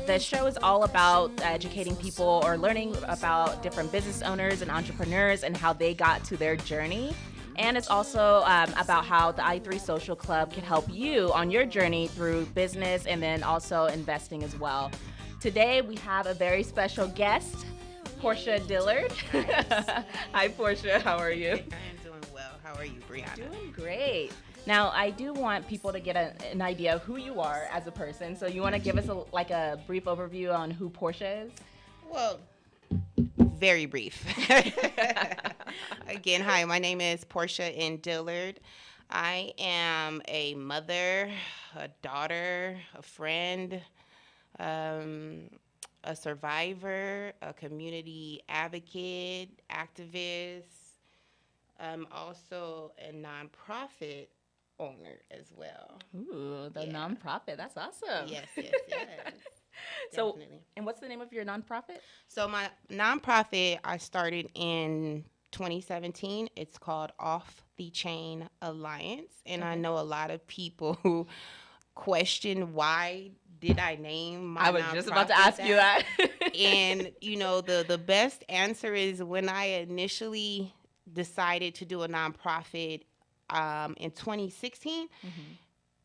the show is all about educating people or learning about different business owners and entrepreneurs and how they got to their journey. And it's also about how the I3 Social Club can help you on your journey through business and then also investing as well. Today, we have a very special guest, Portia Dillard. Hi, Portia. How are you? I am doing well. How are you, Brianna? Doing great. Now, I do want people to get an idea of who you are as a person. So you want to give us a brief overview on who Portia is? Well, very brief. Again, hi, my name is Portia N. Dillard. I am a mother, a daughter, a friend, a survivor, a community advocate, activist. I'm also a nonprofit owner as well. Ooh, the nonprofit. That's awesome. Yes. So, Definitely. and what's the name of your nonprofit? So my nonprofit, I started in 2017. It's called Off the Chain Alliance. And I know a lot of people who question why did I name my nonprofit. I was just about to ask you that. And, the best answer is when I initially decided to do a nonprofit in 2016,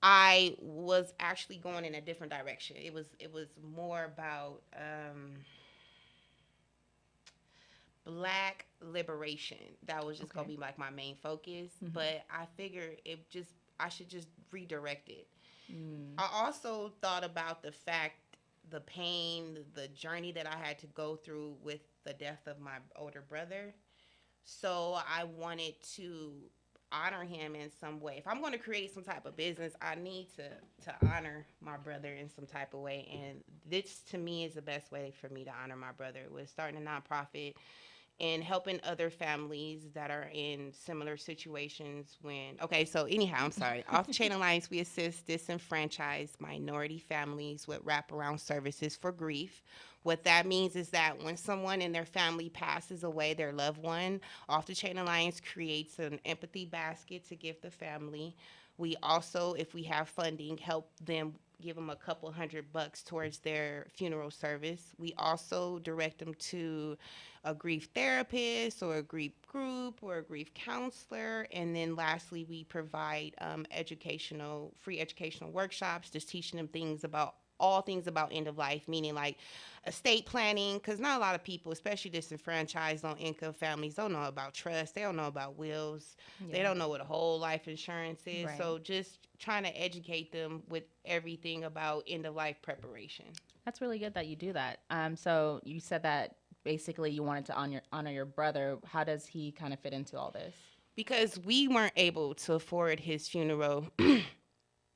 I was actually going in a different direction. It was more about Black liberation. That was just gonna be like my main focus. But I figured I should just redirect it. I also thought about the pain, the journey that I had to go through with the death of my older brother. So I wanted to honor him in some way. If I'm going to create some type of business, I need to honor my brother in some type of way. And this, to me, is the best way for me to honor my brother, was starting a nonprofit and helping other families that are in similar situations so anyhow, I'm sorry. Off the Chain Alliance, we assist disenfranchised minority families with wraparound services for grief. What that means is that when someone in their family passes away, their loved one, Off the Chain Alliance creates an empathy basket to give the family. We also, if we have funding, help them, give them a couple $100 towards their funeral service. We also direct them to a grief therapist or a grief group or a grief counselor. And then lastly, we provide free educational workshops, just teaching them all things about end of life, meaning like estate planning, because not a lot of people, especially disenfranchised on income families, don't know about trust. They don't know about wills. They don't know what a whole life insurance is. Right. So just trying to educate them with everything about end of life preparation. That's really good that you do that. So you said that basically you wanted to honor your brother. How does he kind of fit into all this? Because we weren't able to afford his funeral.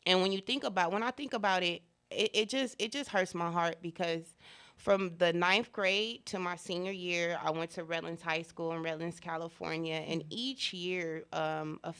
And when I think about it, it just hurts my heart, because from the 9th grade to my senior year, I went to Redlands High School in Redlands, California, and each year a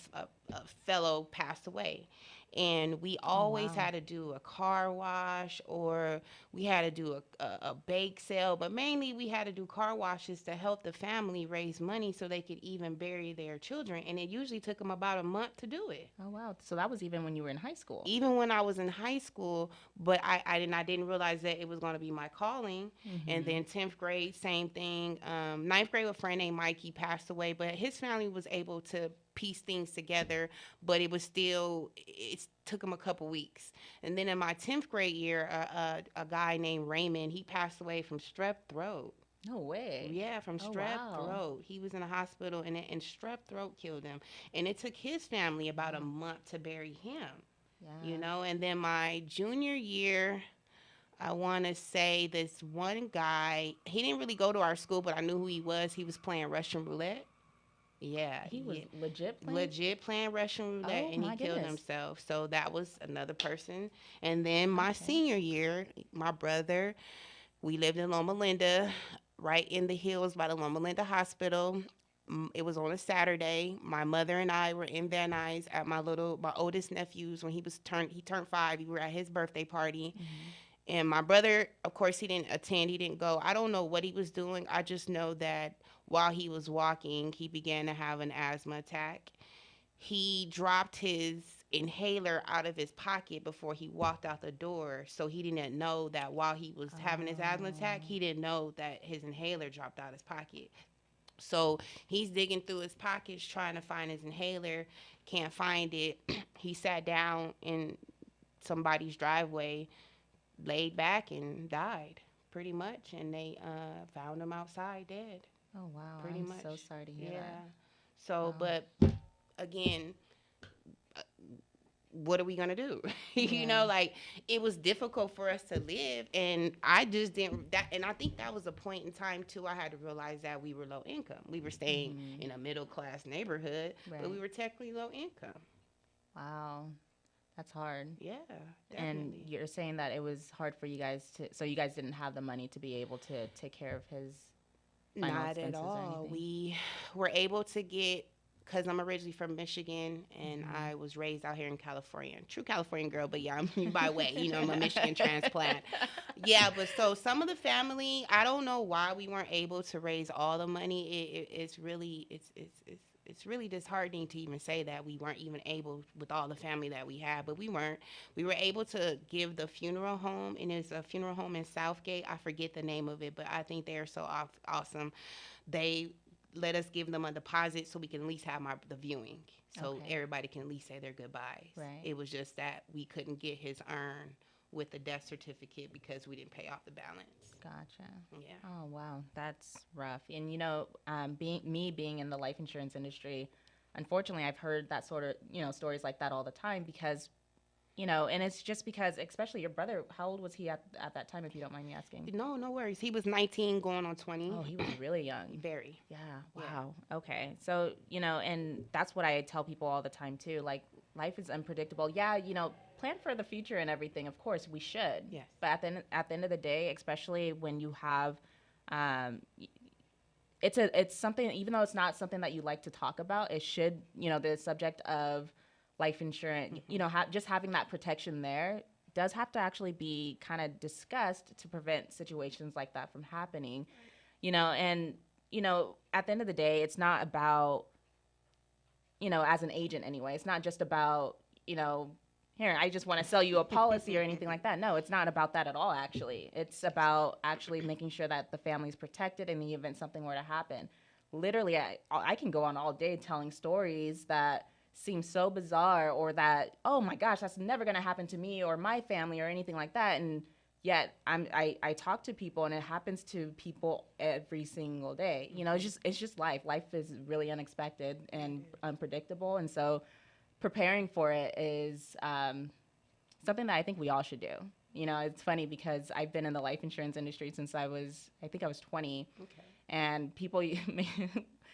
fellow passed away. And we always had to do a car wash, or we had to do a bake sale, but mainly we had to do car washes to help the family raise money so they could even bury their children. And it usually took them about a month to do it. Oh, wow. So that was even when you were in high school? Even when I was in high school, but I didn't realize that it was going to be my calling. And then 10th grade, same thing. 9th grade, a friend named Mike, he passed away, but his family was able to piece things together, but it took him a couple weeks. And then in my 10th grade year, a guy named Raymond, he passed away from strep throat. No way. Yeah, from strep throat. He was in a hospital, and strep throat killed him. And it took his family about a month to bury him. Yeah. And then my junior year, I want to say this one guy, he didn't really go to our school, but I knew who he was. He was playing Russian roulette. Yeah. He was legit playing Russian roulette, and he killed himself. So that was another person. And then my senior year, my brother, we lived in Loma Linda, right in the hills by the Loma Linda Hospital. It was on a Saturday. My mother and I were in Van Nuys at my oldest nephew's when he turned 5. We were at his birthday party. And my brother, of course, he didn't attend. He didn't go. I don't know what he was doing. I just know that while he was walking, he began to have an asthma attack. He dropped his inhaler out of his pocket before he walked out the door. So he didn't know that while he was having his asthma attack, he didn't know that his inhaler dropped out his pocket. So he's digging through his pockets trying to find his inhaler, can't find it. He sat down in somebody's driveway, laid back, and died pretty much. And they found him outside dead. Oh wow, Pretty I'm much. so sorry to hear Yeah. that. So, Wow. but again, what are we gonna do? Yeah. Like it was difficult for us to live, and I just didn't that. And I think that was a point in time too. I had to realize that we were low income. We were staying in a middle class neighborhood, but we Right. were technically low income. Wow. That's hard. Yeah, And definitely. you're saying that it was hard for you guys to, so you guys didn't have the money to be able to take care of his final Not at expenses or all. anything. We were able to get, because I'm originally from Michigan and I was raised out here in California. True Californian girl, but yeah, I'm by way. I'm a Michigan transplant. Yeah, but so some of the family, I don't know why we weren't able to raise all the money. It's really it's really disheartening to even say that we weren't even able with all the family that we had, but we weren't. We were able to give the funeral home, and it's a funeral home in Southgate. I forget the name of it, but I think they are so awesome. They let us give them a deposit so we can at least have the viewing, so Okay. everybody can at least say their goodbyes. Right. It was just that we couldn't get his urn with the death certificate because we didn't pay off the balance. Gotcha. Yeah. Oh wow, that's rough. And being in the life insurance industry, unfortunately, I've heard that sort of stories like that all the time because and it's just because, especially your brother. How old was he at that time, if you don't mind me asking? No, no worries. He was 19 going on 20. Oh, he was really young. Very. Yeah. Yeah. Wow. Okay. So, and that's what I tell people all the time too. Like, life is unpredictable. Yeah, plan for the future and everything. Of course, we should. Yes. But at the end of the day, especially when you have, it's something. Even though it's not something that you like to talk about, it should. The subject of life insurance. Just having that protection there does have to actually be kind of discussed to prevent situations like that from happening. And at the end of the day, it's not about, as an agent anyway, it's not just about, here, I just want to sell you a policy or anything like that. No, it's not about that at all, actually. It's about actually making sure that the family's protected in the event something were to happen. Literally, I can go on all day telling stories that seem so bizarre, or that, oh my gosh, that's never going to happen to me or my family or anything like that. And yet I talk to people, and it happens to people every single day. It's just life. Life is really unexpected and unpredictable, and so preparing for it is something that I think we all should do. It's funny because I've been in the life insurance industry since I think I was 20, Okay. and people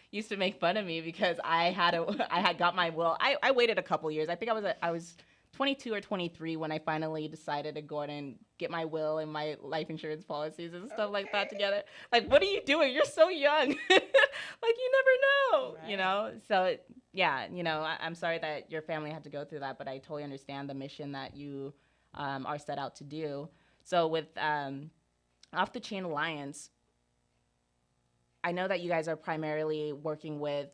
used to make fun of me because I had got my will. I waited a couple years. I think I was 22 or 23 when I finally decided to go ahead and get my will and my life insurance policies and stuff like that together. Like, what are you doing? You're so young. Like, you never know, Right. So yeah, I'm sorry that your family had to go through that, but I totally understand the mission that you are set out to do. So with Off the Chain Alliance, I know that you guys are primarily working with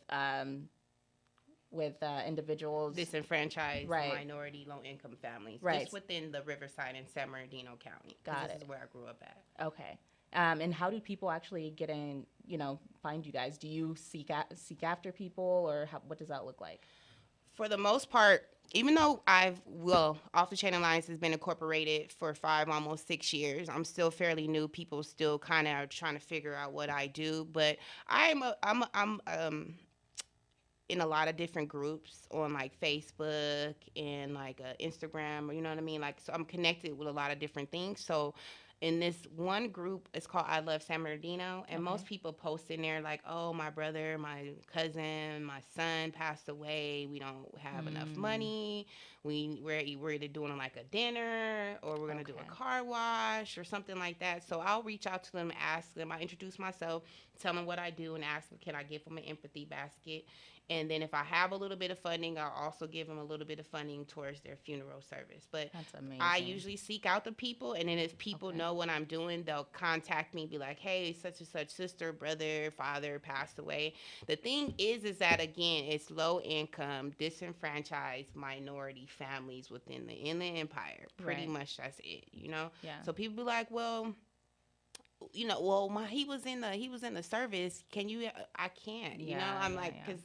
individuals. Disenfranchised, Right. minority, low income families, Right. just within the Riverside and San Bernardino County. Got This it. is where I grew up at. Okay. And how do people actually get in, find you guys? Do you seek after people, or what does that look like? For the most part, even though Off the Chain Alliance has been incorporated for 5, almost 6 years, I'm still fairly new. People still kind of are trying to figure out what I do, but I'm in a lot of different groups on like Facebook and like Instagram, or you know what I mean. Like, so I'm connected with a lot of different things. So in this one group, it's called I Love San Bernardino, and Okay. most people post in there like, "Oh, my brother, my cousin, my son passed away. We don't have enough Mm, money. We're either doing like a dinner, or we're gonna do a okay. car wash or something like that." So I'll reach out to them, ask them. I introduce myself, tell them what I do, and ask them, can I give them an empathy basket? And then if I have a little bit of funding, I'll also give them a little bit of funding towards their funeral service. But That's I amazing. usually seek out the people, and then if people Okay. know what I'm doing, they'll contact me, be like, "Hey, such and such sister, brother, father passed away." The thing is that again, it's low income, disenfranchised minority families within the Inland Empire. Pretty much that's it, you know? Yeah. So people be like, well, you know, he was in the service. Can you? I can't. You know, I'm like, because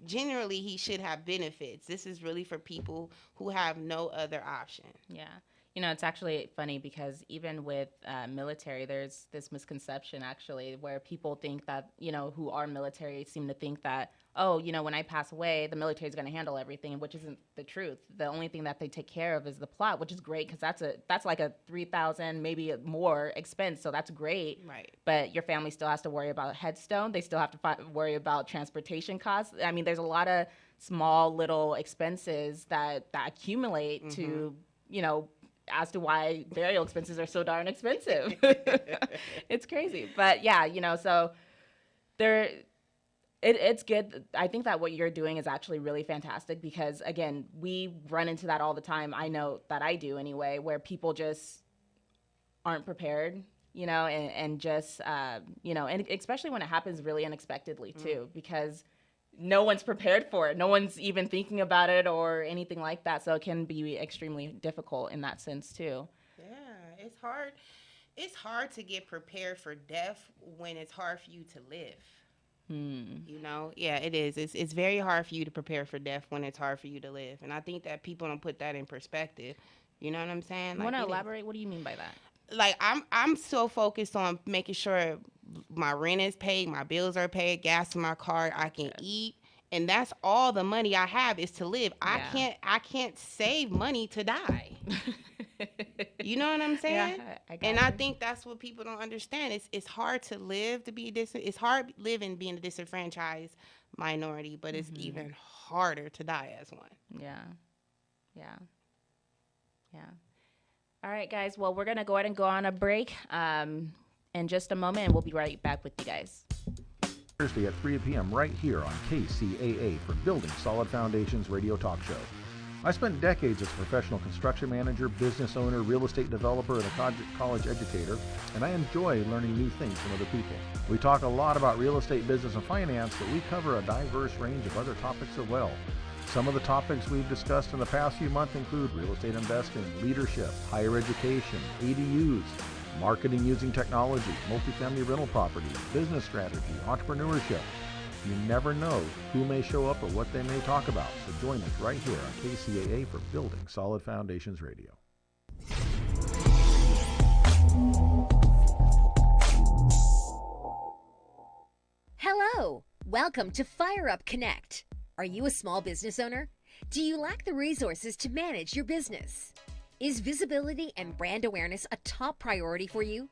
generally he should have benefits. This is really for people who have no other option. Yeah. You know, it's actually funny because even with military, there's this misconception actually where people think that, you know, who are military seem to think that, oh, you know, when I pass away, the military is going to handle everything, which isn't the truth. The only thing that they take care of is the plot, which is great because that's like a $3,000 maybe more expense, so that's great. Right. But your family still has to worry about headstone. They still have to worry about transportation costs. I mean, there's a lot of small little expenses that accumulate to, you know, as to why burial expenses are so darn expensive. It's crazy. But yeah, you know, so it's good. I think that what you're doing is actually really fantastic because, again, we run into that all the time. I know that I do anyway, where people just aren't prepared, you know, and just, you know, and especially when it happens really unexpectedly too, because no one's prepared for it. No one's even thinking about it or anything like that. So it can be extremely difficult in that sense too. Yeah, it's hard. It's hard to get prepared for death when it's hard for you to live. You know, yeah, it is. It's very hard for you to prepare for death when it's hard for you to live. And I think that people don't put that in perspective. You know what I'm saying? You want to elaborate? What do you mean by that? Like I'm so focused on making sure my rent is paid, my bills are paid, gas in my car, I can eat, and that's all the money I have is to live. Yeah. I can't save money to die. You know what I'm saying? Yeah, I think that's what people don't understand. It's hard to live to be it's hard living being a disenfranchised minority, but it's even harder to die as one. Yeah. All right, guys. Well, we're gonna go ahead and go on a break in just a moment, and we'll be right back with you guys. Thursday at 3 p.m. right here on KCAA for Building Solid Foundations Radio Talk Show. I spent decades as a professional construction manager, business owner, real estate developer, and a college educator, and I enjoy learning new things from other people. We talk a lot about real estate, business, and finance, but we cover a diverse range of other topics as well. Some of the topics we've discussed in the past few months include real estate investing, leadership, higher education, ADUs, marketing using technology, multifamily rental properties, business strategy, entrepreneurship. You never know who may show up or what they may talk about, so join us right here on KCAA for Building Solid Foundations Radio. Hello! Welcome to Fire Up Connect. Are you a small business owner? Do you lack the resources to manage your business? Is visibility and brand awareness a top priority for you?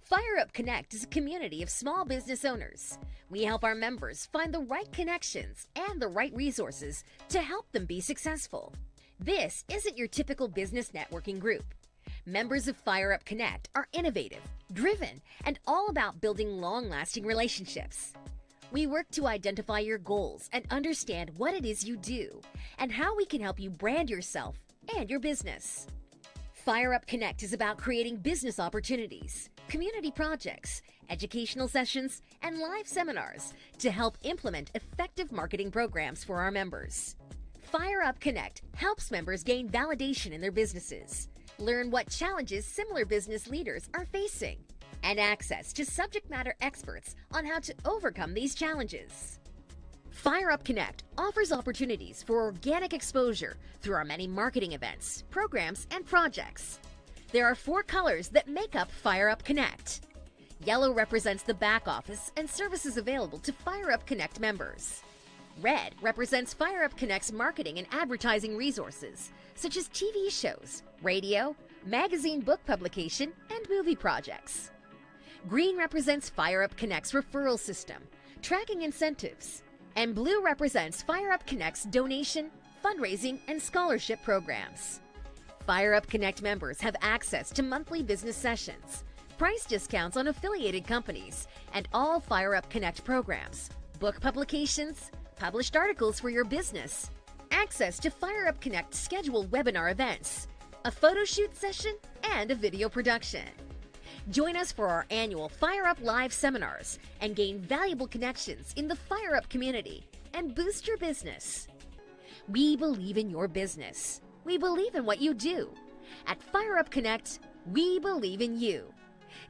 Fire Up Connect is a community of small business owners. We help our members find the right connections and the right resources to help them be successful. This isn't your typical business networking group. Members of Fire Up Connect are innovative, driven, and all about building long-lasting relationships. We work to identify your goals and understand what it is you do and how we can help you brand yourself and your business. Fire Up Connect is about creating business opportunities, community projects, educational sessions, and live seminars to help implement effective marketing programs for our members. Fire Up Connect helps members gain validation in their businesses, learn what challenges similar business leaders are facing, and access to subject matter experts on how to overcome these challenges. Fire Up Connect offers opportunities for organic exposure through our many marketing events, programs, and projects. There are 4 colors that make up Fire Up Connect. Yellow represents the back office and services available to Fire Up Connect members. Red represents Fire Up Connect's marketing and advertising resources, such as TV shows, radio, magazine book publication, and movie projects. Green represents Fire Up Connect's referral system, tracking incentives. And blue represents Fire Up Connect's donation, fundraising, and scholarship programs. Fire Up Connect members have access to monthly business sessions, price discounts on affiliated companies, and all Fire Up Connect programs, book publications, published articles for your business, access to Fire Up Connect scheduled webinar events, a photo shoot session, and a video production. Join us for our annual Fire Up Live seminars and gain valuable connections in the Fire Up community and boost your business. We believe in your business. We believe in what you do. At Fire Up Connect, we believe in you.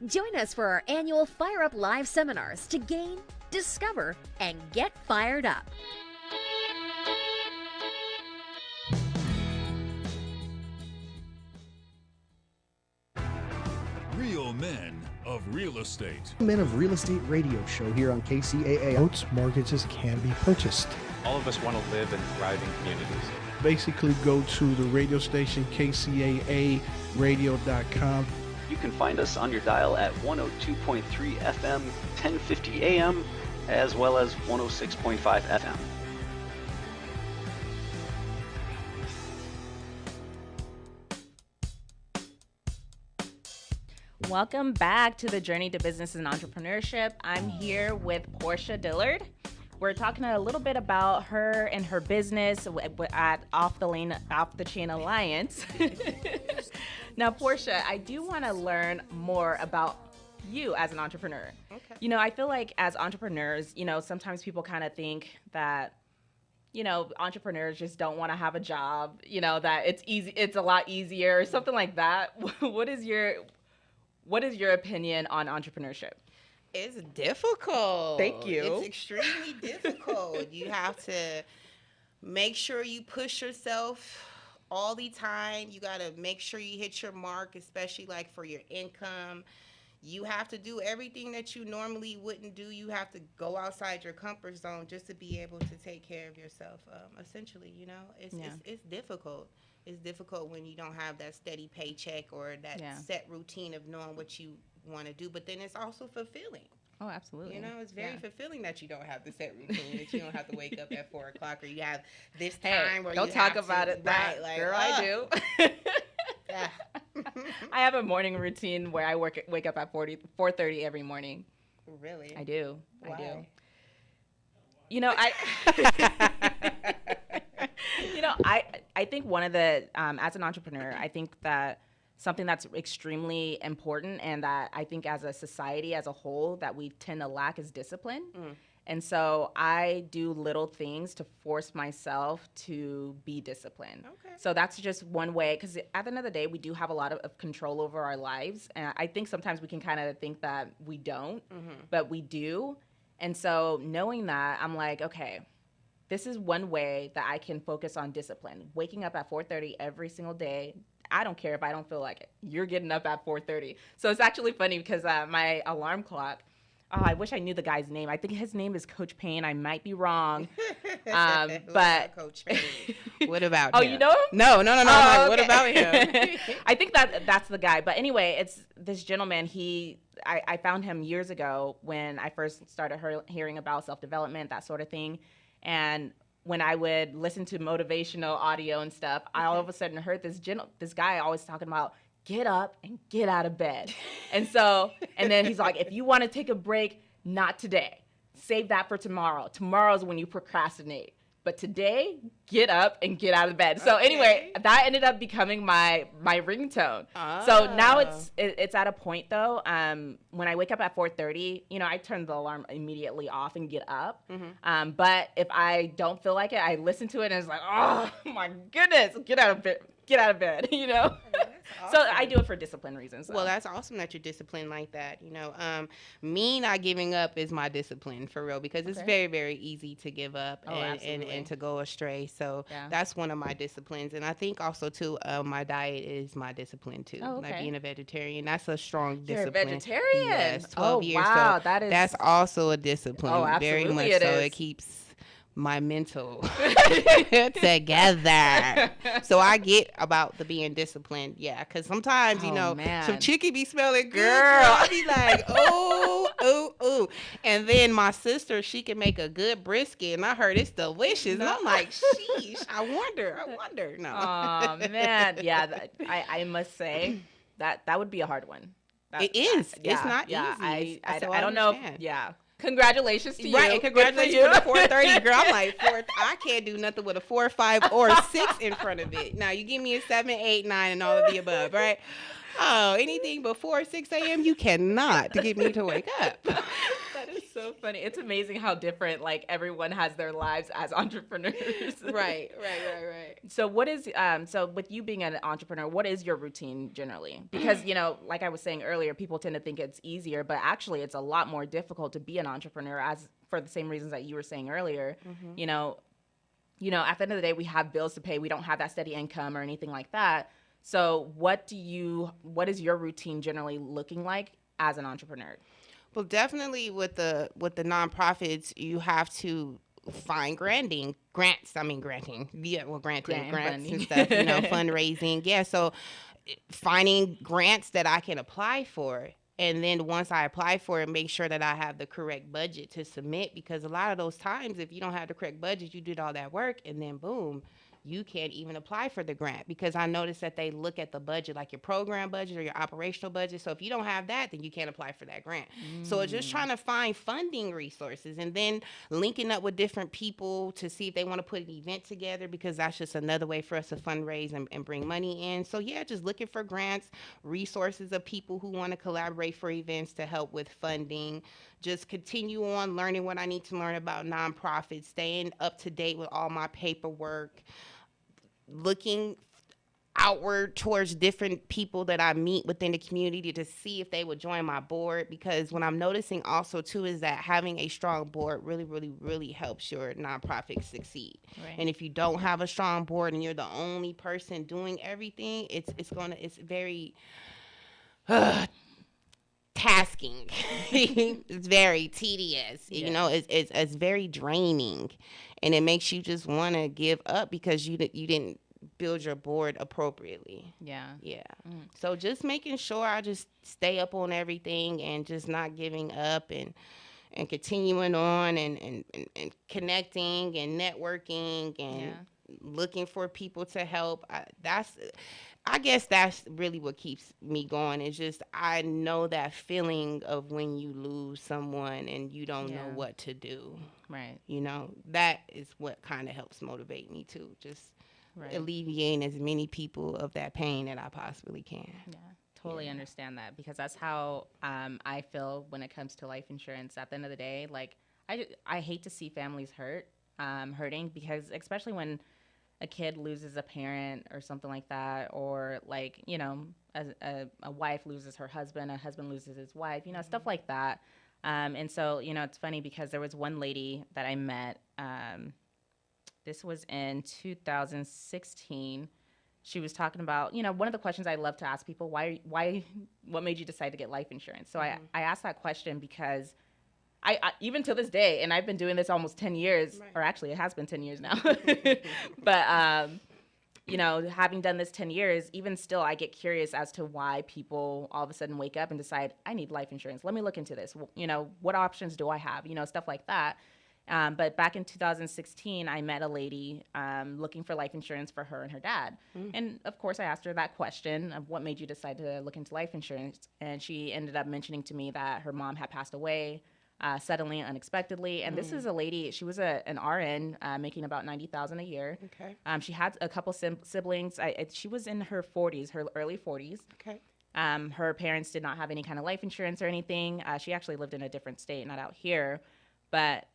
Join us for our annual Fire Up Live seminars to gain, discover, and get fired up. Real Men of Real Estate. Men of Real Estate radio show here on KCAA. Most mortgages can be purchased. All of us want to live in thriving communities. Basically, go to the radio station, KCAA radio.com. You can find us on your dial at 102.3 FM, 1050 AM, as well as 106.5 FM. Welcome back to the Journey to Business and Entrepreneurship. I'm here with Portia Dillard. We're talking a little bit about her and her business at Off the Chain Alliance. Now, Portia, I do want to learn more about you as an entrepreneur. Okay. You know, I feel like as entrepreneurs, you know, sometimes people kind of think that, you know, entrepreneurs just don't want to have a job, you know, that it's easy, it's a lot easier or something like that. What is your opinion on entrepreneurship? It's difficult. Thank you. It's extremely difficult. You have to make sure you push yourself all the time. You got to make sure you hit your mark, especially like for your income. You have to do everything that you normally wouldn't do. You have to go outside your comfort zone just to be able to take care of yourself. Essentially, you know, it's difficult. It's difficult when you don't have that steady paycheck or that set routine of knowing what you want to do. But then it's also fulfilling. Oh, absolutely. You know, it's very fulfilling that you don't have the set routine, that you don't have to wake up at 4 o'clock, or you have this time where don't you talk have about to, it. That, right, like, girl, I do. Yeah. I have a morning routine where I wake up at 4:30 every morning. Really? I do. Why? I do. You know, I think one of the, as an entrepreneur, I think that something that's extremely important and that I think as a society as a whole that we tend to lack is discipline. And so I do little things to force myself to be disciplined. Okay. So that's just one way, because at the end of the day, we do have a lot of control over our lives. And I think sometimes we can kind of think that we don't, but we do. And so knowing that, I'm like, okay, this is one way that I can focus on discipline. Waking up at 4:30 every single day. I don't care if I don't feel like it. You're getting up at 4:30. So it's actually funny because my alarm clock, I wish I knew the guy's name. I think his name is Coach Payne. I might be wrong. But Coach Payne. What about him? Oh, you know him? No. Oh, I'm like, okay. what about him? I think that's the guy. But anyway, it's this gentleman. I found him years ago when I first started hearing about self-development, that sort of thing. And when I would listen to motivational audio and stuff, I all of a sudden heard this guy always talking about get up and get out of bed. And then he's like, if you want to take a break, not today. Save that for tomorrow. Tomorrow's when you procrastinate. But today, get up and get out of bed. So anyway, that ended up becoming my ringtone. So now it's at a point though. When I wake up at 4:30, you know, I turn the alarm immediately off and get up. But if I don't feel like it, I listen to it and it's like, oh my goodness, get out of bed. You know. Awesome. So I do it for discipline reasons. So. Well, that's awesome that you're disciplined like that. You know, me not giving up is my discipline for real, because it's very, very easy to give up and to go astray. So that's one of my disciplines. And I think also too, my diet is my discipline too. Oh, okay. Like being a vegetarian, that's a strong You're discipline. a vegetarian? Yes, 12 years. Wow, so that's also a discipline. Oh, absolutely very much it so. is. It keeps my mental together. So I get about the being disciplined, because sometimes, you know, some chicken be smelling good, girl. I be like, oh. And then my sister, she can make a good brisket, and I heard it's delicious. And I'm like, sheesh, I wonder. No. Oh, man. Yeah, I must say that would be a hard one. It is. It's not easy. I don't know. Yeah. Congratulations to you. Right, and congratulations for the 4:30, girl. I'm like, I can't do nothing with a 4, 5, or 6 in front of it. Now, you give me a 7, 8, 9, and all of the above, right? Oh, anything before 6 a.m., you cannot get me to wake up. That is so so funny. It's amazing how different, like, everyone has their lives as entrepreneurs. Right. So what is, so with you being an entrepreneur, what is your routine generally? Because, you know, like I was saying earlier, people tend to think it's easier, but actually it's a lot more difficult to be an entrepreneur, as for the same reasons that you were saying earlier. You know, at the end of the day, we have bills to pay. We don't have that steady income or anything like that. So what is your routine generally looking like as an entrepreneur? Well, definitely with the nonprofits, you have to find granting. Yeah, well, grants funding. and stuff, fundraising. Yeah, so finding grants that I can apply for. And then once I apply for it, make sure that I have the correct budget to submit, because a lot of those times, if you don't have the correct budget, you did all that work and then boom, you can't even apply for the grant, because I noticed that they look at the budget, like your program budget or your operational budget. So if you don't have that, then you can't apply for that grant. So it's just trying to find funding resources and then linking up with different people to see if they want to put an event together, because that's just another way for us to fundraise and bring money in. So yeah, just looking for grants, resources of people who want to collaborate for events to help with funding. Just continue on learning what I need to learn about nonprofits, staying up to date with all my paperwork, looking outward towards different people that I meet within the community to see if they would join my board, because what I'm noticing also too is that having a strong board really, really, really helps your nonprofit succeed. Right. And if you don't have a strong board and you're the only person doing everything, it's very tasking. It's very tedious. Yeah. It's very draining, and it makes you just want to give up because you didn't build your board appropriately. Yeah. So just making sure I just stay up on everything and just not giving up, and continuing on and connecting and networking and looking for people to help. I guess that's really what keeps me going. It's just, I know that feeling of when you lose someone and you don't know what to do. Right. That is what kind of helps motivate me too. Just alleviating as many people of that pain that I possibly can. Yeah. Totally understand that, because that's how I feel when it comes to life insurance. At the end of the day, like, I hate to see families hurting, because especially when a kid loses a parent or something like that, or like, a wife loses her husband, a husband loses his wife, stuff like that. And so, it's funny because there was one lady that I met, this was in 2016. She was talking about, one of the questions I love to ask people, what made you decide to get life insurance? So I asked that question because I even to this day, and I've been doing this almost 10 years, or actually it has been 10 years now. But, having done this 10 years, even still, I get curious as to why people all of a sudden wake up and decide, I need life insurance. Let me look into this. What options do I have? Stuff like that. But back in 2016, I met a lady looking for life insurance for her and her dad. And of course, I asked her that question of what made you decide to look into life insurance. And she ended up mentioning to me that her mom had passed away suddenly, unexpectedly. And this is a lady, she was an RN making about $90,000 a year. Okay. She had a couple siblings. She was in her 40s, her early 40s. Okay. Her parents did not have any kind of life insurance or anything. She actually lived in a different state, not out here. But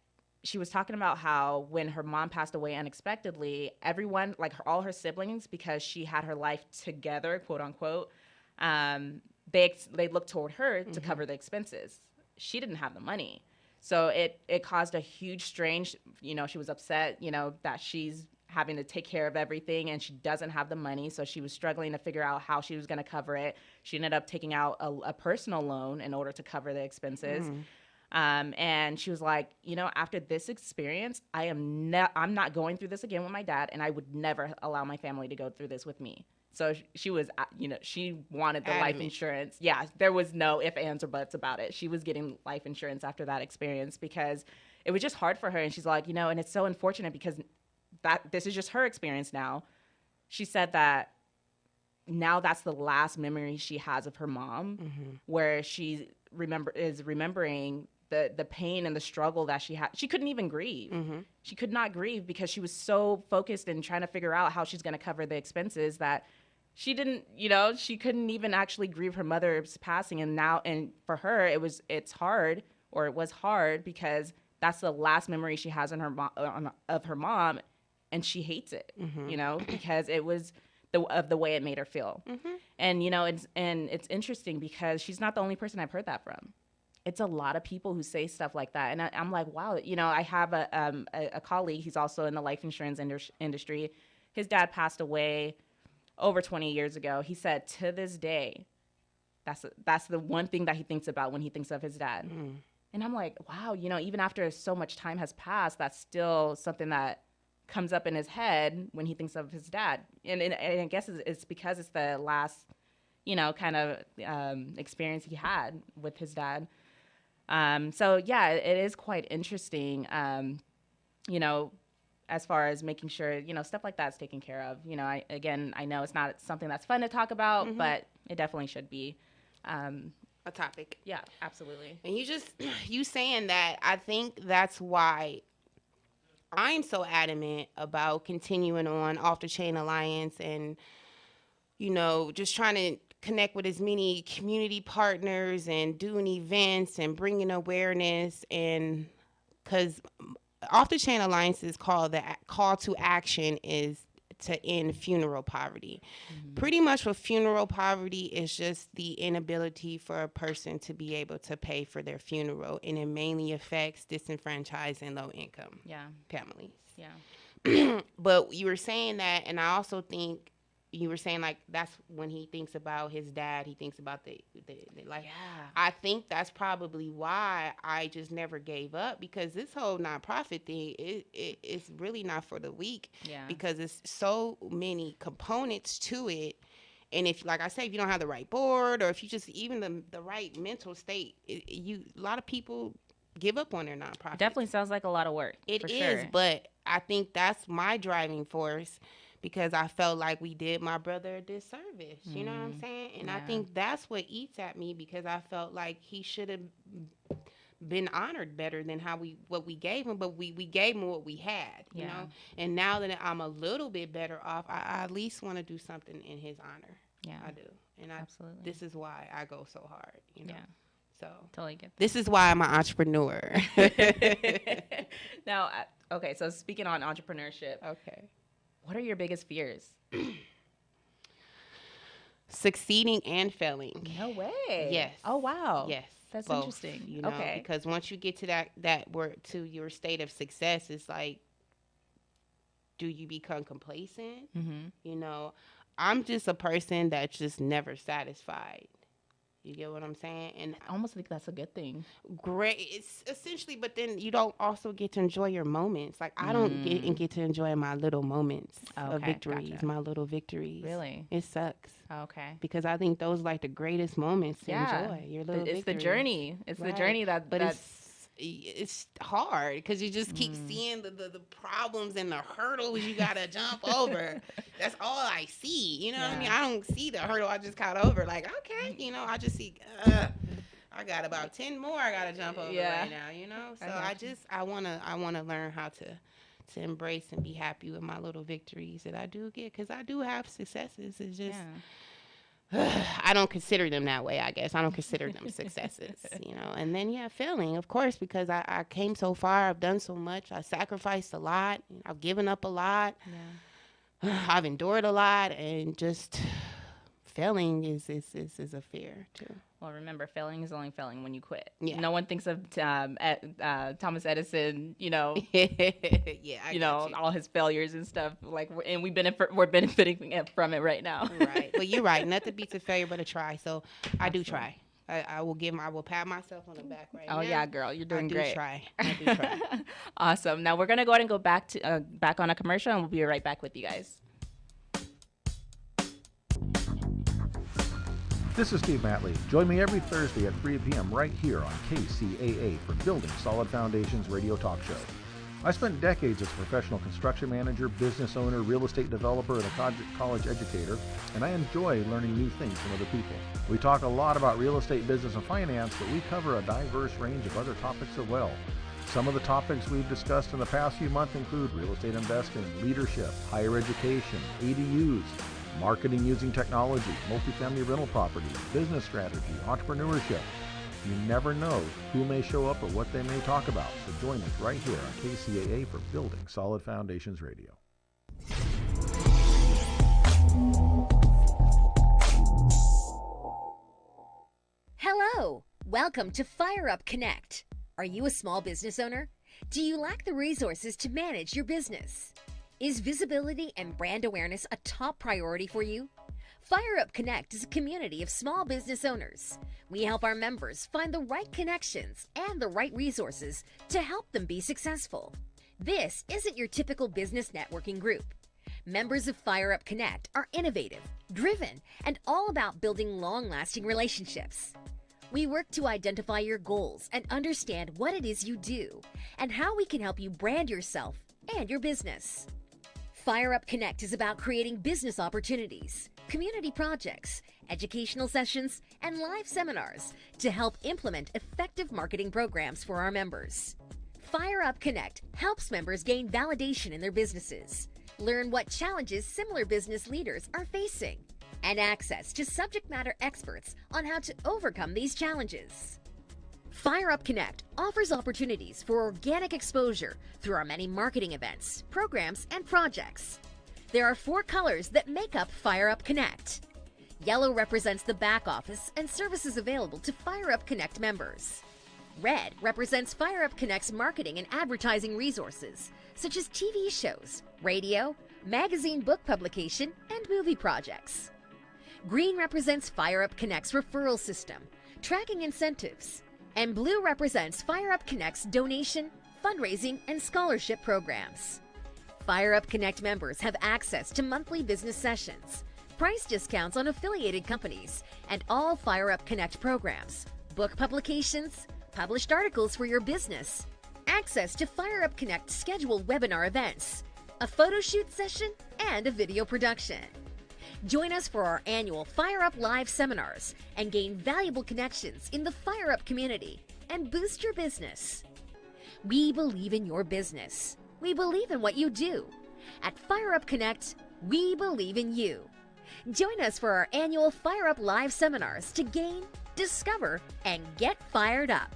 she was talking about how when her mom passed away unexpectedly, everyone, like all her siblings, because she had her life together, quote unquote, they looked toward her to cover the expenses. She didn't have the money. So it caused a huge strain. She was upset, that she's having to take care of everything and she doesn't have the money. So she was struggling to figure out how she was going to cover it. She ended up taking out a personal loan in order to cover the expenses. And she was like, after this experience, I'm not going through this again with my dad, and I would never allow my family to go through this with me. So she was, she wanted the life insurance. Yeah, there was no ifs, ands, or buts about it. She was getting life insurance after that experience because it was just hard for her. And she's like, and it's so unfortunate because this is just her experience now. She said that now that's the last memory she has of her mom, where she is remembering the pain and the struggle that she had. She couldn't even grieve. She could not grieve because she was so focused in trying to figure out how she's going to cover the expenses that she didn't, she couldn't even actually grieve her mother's passing. And for her, it's hard or it was hard because that's the last memory she has in her of her mom, and she hates it, you know, because it was the way it made her feel. And you know, it's interesting because she's not the only person I've heard that from. It's a lot of people who say stuff like that, and I'm like, wow, you know, I have a colleague. He's also in the life insurance industry. His dad passed away over 20 years ago. He said to this day, that's the one thing that he thinks about when he thinks of his dad. And I'm like, wow, you know, even after so much time has passed, that's still something that comes up in his head when he thinks of his dad. And I guess it's because it's the last, you know, kind of experience he had with his dad. So yeah, it is quite interesting, you know, as far as making sure, you know, stuff like that's taken care of. You know, I know it's not something that's fun to talk about, but it definitely should be. A topic. Yeah, absolutely. And you saying that, I think that's why I'm so adamant about continuing on Off the Chain Alliance and, you know, just trying to connect with as many community partners and doing events and bringing awareness. And because Off the Chain Alliance's call to action is to end funeral poverty. Pretty much with funeral poverty is just the inability for a person to be able to pay for their funeral, and it mainly affects disenfranchised and low income families. Yeah. But you were saying that, and I also think you were saying like that's when he thinks about his dad, he thinks about the like. Yeah. I think that's probably why I just never gave up, because this whole nonprofit thing it's really not for the weak. Yeah. Because it's so many components to it, and if, like I say, if you don't have the right board, or if you just even the right mental state, a lot of people give up on their nonprofit. It definitely sounds like a lot of work. It for is, sure. but I think that's my driving force, because I felt like we did my brother a disservice. You know what I'm saying? And I think that's what eats at me, because I felt like he should have been honored better than what we gave him, but we gave him what we had, you know? And now that I'm a little bit better off, I at least want to do something in his honor. Yeah. I do. And absolutely. This is why I go so hard, you know? Yeah. So totally get that. This is why I'm an entrepreneur. Now, okay, so speaking on entrepreneurship. Okay. What are your biggest fears? Succeeding and failing. No way. Yes. Oh, wow. Yes. That's Both, interesting. You know, okay. Because once you get to that word, to your state of success, it's like, do you become complacent? You know, I'm just a person that's just never satisfied. You get what I'm saying? And I almost think that's a good thing. Great. It's essentially, but then you don't also get to enjoy your moments. Like, I don't get to enjoy my little moments of victories, my little victories. Really? It sucks. Okay. Because I think those are like the greatest moments to enjoy. Your little It's victories. the journey. It's the journey it's hard, because you just keep seeing the problems and the hurdles you gotta jump over. That's all I see. You know what I mean? I don't see the hurdle I just got over. Like, okay, you know, I just see I got about 10 more I gotta jump over right now, you know? So I wanna learn how to embrace and be happy with my little victories that I do get, because I do have successes. It's just I don't consider them that way, I guess. I don't consider them successes, you know. And then, failing, of course, because I came so far. I've done so much. I sacrificed a lot. I've given up a lot. I've endured a lot. And just failing is a fear, too. Well, remember, failing is only failing when you quit. Yeah. No one thinks of Thomas Edison, you know, all his failures and stuff. Like, and we're benefiting from it right now. Right. Well, you're right. Nothing beats a failure but a try. So I do try. I will pat myself on the back right now. Oh yeah, girl, you're doing great. I do try. Awesome. Now we're gonna go ahead and go back on a commercial, and we'll be right back with you guys. This is Steve Matley. Join me every Thursday at 3 p.m. right here on KCAA for Building Solid Foundations radio talk show. I spent decades as a professional construction manager, business owner, real estate developer, and a college educator, and I enjoy learning new things from other people. We talk a lot about real estate, business, and finance, but we cover a diverse range of other topics as well. Some of the topics we've discussed in the past few months include real estate investing, leadership, higher education, ADUs, marketing using technology, multifamily rental properties, business strategy, entrepreneurship. You never know who may show up or what they may talk about. So join us right here on KCAA for Building Solid Foundations Radio. Hello! Welcome to Fire Up Connect. Are you a small business owner? Do you lack the resources to manage your business? Is visibility and brand awareness a top priority for you? Fire Up Connect is a community of small business owners. We help our members find the right connections and the right resources to help them be successful. This isn't your typical business networking group. Members of Fire Up Connect are innovative, driven, and all about building long-lasting relationships. We work to identify your goals and understand what it is you do and how we can help you brand yourself and your business. Fire Up Connect is about creating business opportunities, community projects, educational sessions, and live seminars to help implement effective marketing programs for our members. Fire Up Connect helps members gain validation in their businesses, learn what challenges similar business leaders are facing, and access to subject matter experts on how to overcome these challenges. Fire Up Connect offers opportunities for organic exposure through our many marketing events, programs, and projects. There are 4 colors that make up Fire Up Connect. Yellow represents the back office and services available to Fire Up Connect members. Red represents Fire Up Connect's marketing and advertising resources, such as TV shows, radio, magazine book publication, and movie projects. Green represents Fire Up Connect's referral system, tracking incentives. And blue represents Fire Up Connect's donation, fundraising, and scholarship programs. Fire Up Connect members have access to monthly business sessions, price discounts on affiliated companies, and all Fire Up Connect programs, book publications, published articles for your business, access to Fire Up Connect scheduled webinar events, a photo shoot session, and a video production. Join us for our annual Fire Up Live seminars and gain valuable connections in the Fire Up community and boost your business. We believe in your business. We believe in what you do. At Fire Up Connect, we believe in you. Join us for our annual Fire Up Live seminars to gain, discover, and get fired up.